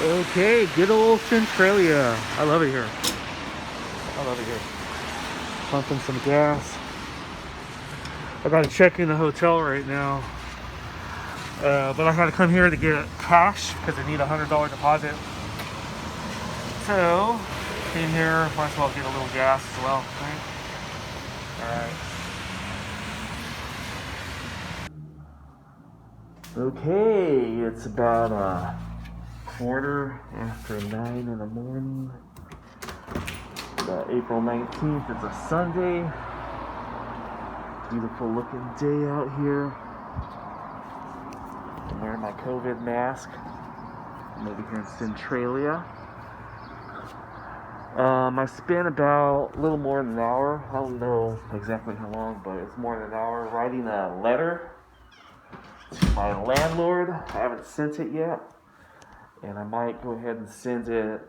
Okay, good old Centralia. I love it here. I love it here. Pumping some gas. I gotta check in the hotel right now. But I gotta come here to get cash because I need $100 deposit. So, came here, might as well get a little gas as well, right? Alright. Okay, it's about a quarter after 9 in the morning. April 19th, it's a Sunday. Beautiful looking day out here. I'm wearing my COVID mask. I'm over here in Centralia. I spent about a little more than an hour. I don't know exactly how long, but it's more than an hour writing a letter to my landlord. I haven't sent it yet. And I might go ahead and send it,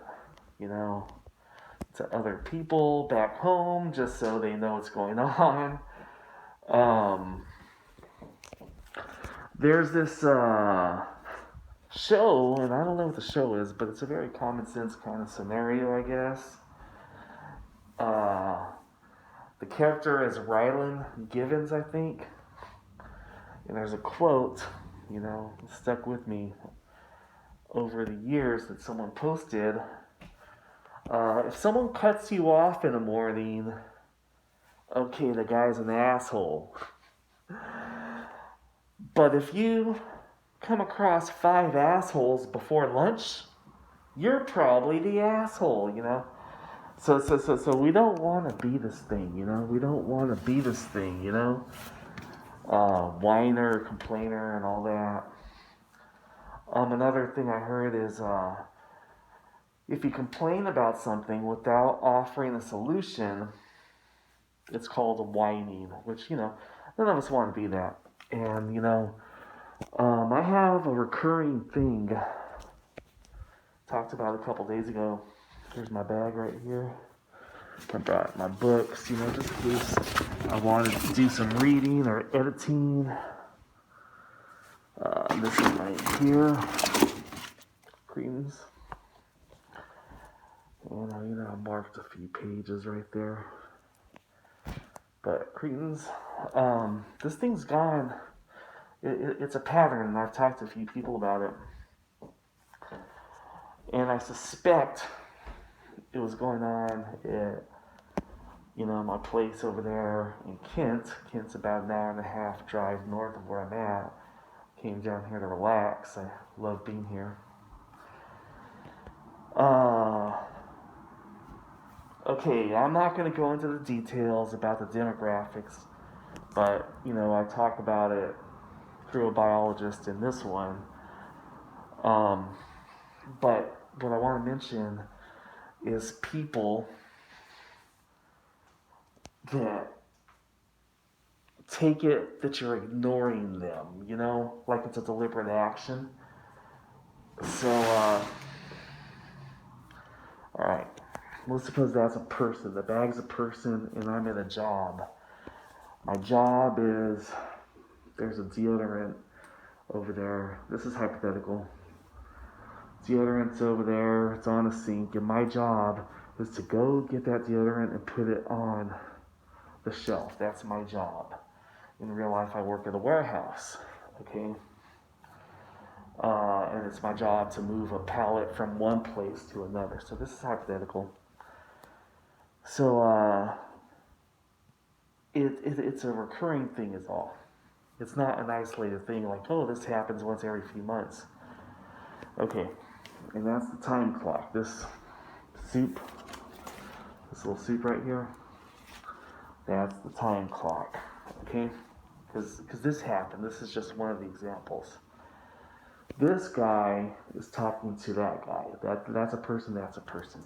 to other people back home just so they know what's going on. There's this show, and I don't know what the show is, but it's a very common sense kind of scenario, I guess. The character is Rylan Givens, I think. And there's a quote, stuck with me over the years that someone posted. If someone cuts you off in the morning, okay, the guy's an asshole. But if you come across 5 assholes before lunch, you're probably the asshole, So we don't want to be this thing, We don't want to be this thing, Whiner, complainer, and all that. Another thing I heard is if you complain about something without offering a solution, it's called whining, which, none of us want to be that. And, I have a recurring thing. Talked about a couple days ago. Here's my bag right here. I brought my books, just in case I wanted to do some reading or editing. This is right here. Greetings. And I marked a few pages right there. But Cretans, this thing's gone. It's a pattern, and I've talked to a few people about it. And I suspect it was going on at, my place over there in Kent. Kent's about an hour and a half drive north of where I'm at. Came down here to relax. I love being here. Okay, I'm not going to go into the details about the demographics, but, I talk about it through a biologist in this one. But what I want to mention is people that take it that you're ignoring them, like it's a deliberate action. So, alright. Let's suppose that's a person. The bag's a person, and I'm in a job. My job is, there's a deodorant over there. This is hypothetical. Deodorant's over there. It's on a sink, and my job is to go get that deodorant and put it on the shelf. That's my job. In real life, I work at a warehouse. Okay. And it's my job to move a pallet from one place to another. So this is hypothetical. So it's a recurring thing is all. It's not an isolated thing like, oh, this happens once every few months. Okay, and that's the time clock. This little soup right here, that's the time clock. Okay, because this happened. This is just one of the examples. This guy is talking to that guy. That's a person. That's a person.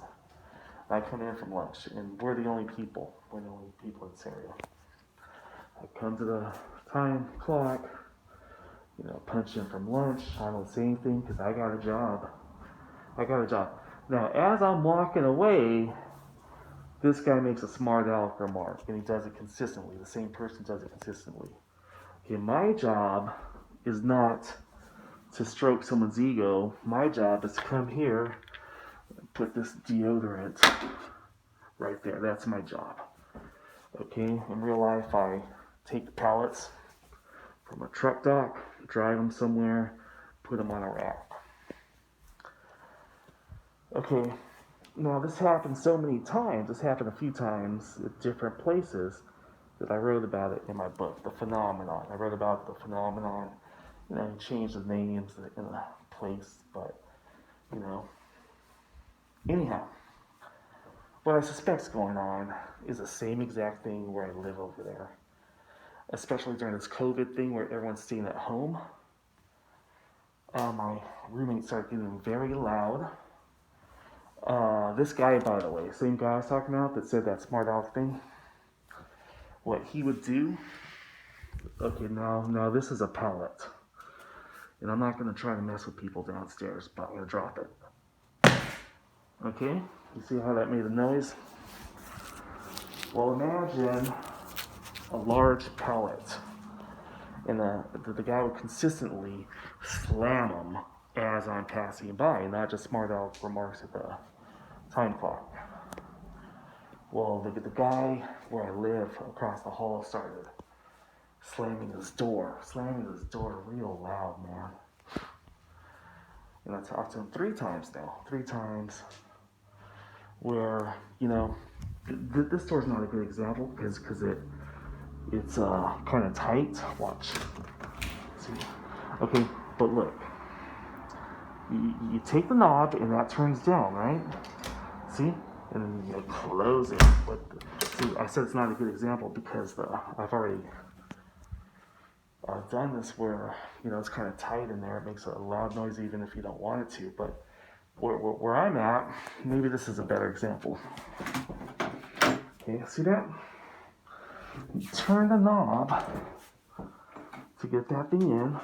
I come in from lunch, and we're the only people. We're the only people in this area. I come to the time clock, punch in from lunch. I don't say anything because I got a job. Now, as I'm walking away, this guy makes a smart aleck remark, and he does it consistently. The same person does it consistently. Okay, my job is not to stroke someone's ego, my job is to come here and put this deodorant right there. That's my job. Okay, in real life, I take the pallets from a truck dock, drive them somewhere, put them on a rack. Okay, now this happened so many times, this happened a few times at different places that I wrote about it in my book, The Phenomenon. I wrote about the phenomenon, I changed the names in the place, but, anyhow, what I suspect's going on is the same exact thing where I live over there, especially during this COVID thing where everyone's staying at home. My roommate started getting very loud. This guy, by the way, same guy I was talking about that said that smart aleck thing, what he would do, okay, now this is a pallet, and I'm not going to try to mess with people downstairs, but I'm going to drop it. Okay, you see how that made a noise? Well, imagine a large pallet, and the guy would consistently slam them as I'm passing by, not just smart aleck remarks at the time clock. Well, the guy where I live across the hall started slamming his door real loud, man. And I talked to him 3 times now, 3 times where, this door's not a good example because it's kind of tight. Watch. See? Okay, but look. You take the knob and that turns down, right? See? And then you close it. See, I said it's not a good example because I've already done this where, it's kind of tight in there. It makes a loud noise even if you don't want it to. But where I'm at, maybe this is a better example. Okay, see that? You turn the knob to get that thing in,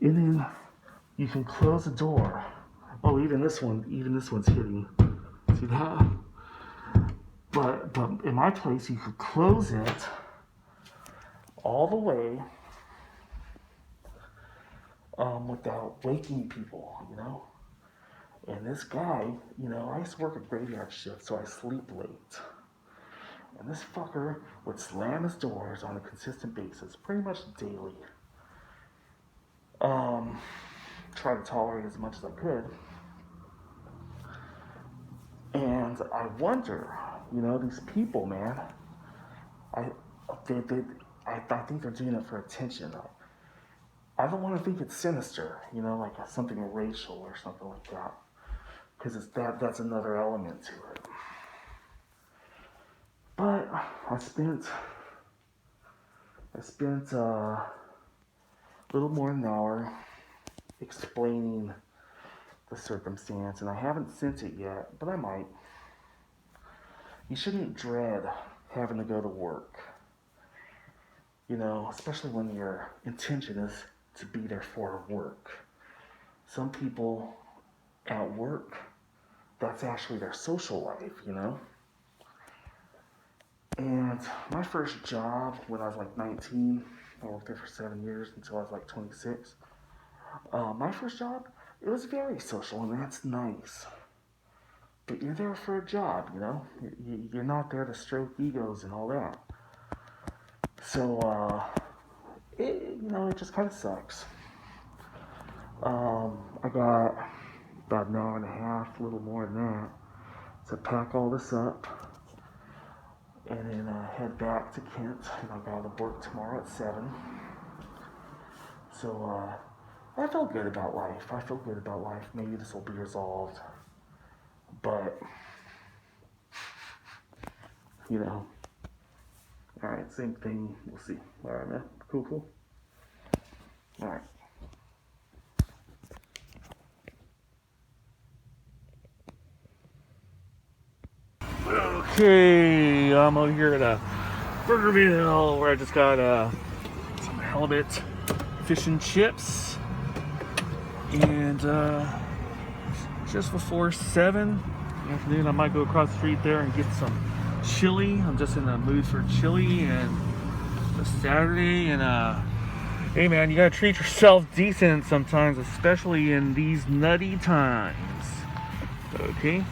and then you can close the door. Oh, even this one's hitting. See that? But in my place, you could close it all the way without waking people, And this guy, I used to work a graveyard shift, so I sleep late. And this fucker would slam his doors on a consistent basis, pretty much daily. Try to tolerate as much as I could. And I wonder, these people, man, I think they're doing it for attention. I don't want to think it's sinister, like something racial or something like that, because that's another element to it. But I spent a little more than an hour explaining the circumstance, and I haven't sent it yet, but I might. You shouldn't dread having to go to work, especially when your intention is to be there for work. Some people at work, that's actually their social life, And my first job when I was like 19, I worked there for 7 years until I was like 26. My first job, it was very social, and that's nice. But you're there for a job, You're not there to stroke egos and all that. So, it just kind of sucks. I got about an hour and a half, a little more than that, to pack all this up and then head back to Kent. And I got to work tomorrow at 7. So, I feel good about life. Maybe this will be resolved. But, Alright, same thing. We'll see. Alright, man. Cool. Alright. Okay, I'm over here at a Burger Meal where I just got some halibut fish and chips. And just before 7 in the afternoon, I might go across the street there and get some chili. I'm just in the mood for chili, and it's Saturday, and Hey man, you gotta treat yourself decent sometimes, especially in these nutty times. Okay?